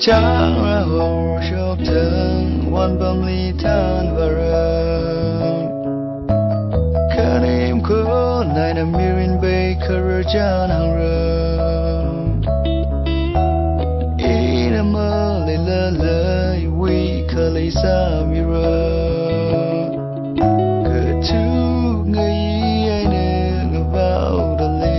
Chang ra hồ shop thân one bum li tan varan Kan em ko nai na mirin bay karajan hang ram Ina ma le la la we kali sa mira Ketu ngai ai ne ngau da le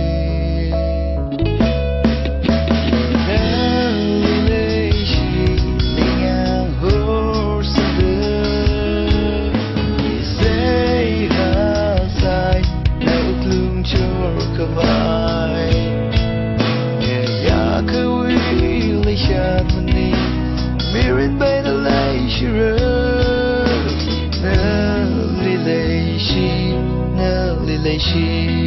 Mirin bay the Leishi Nali Leishi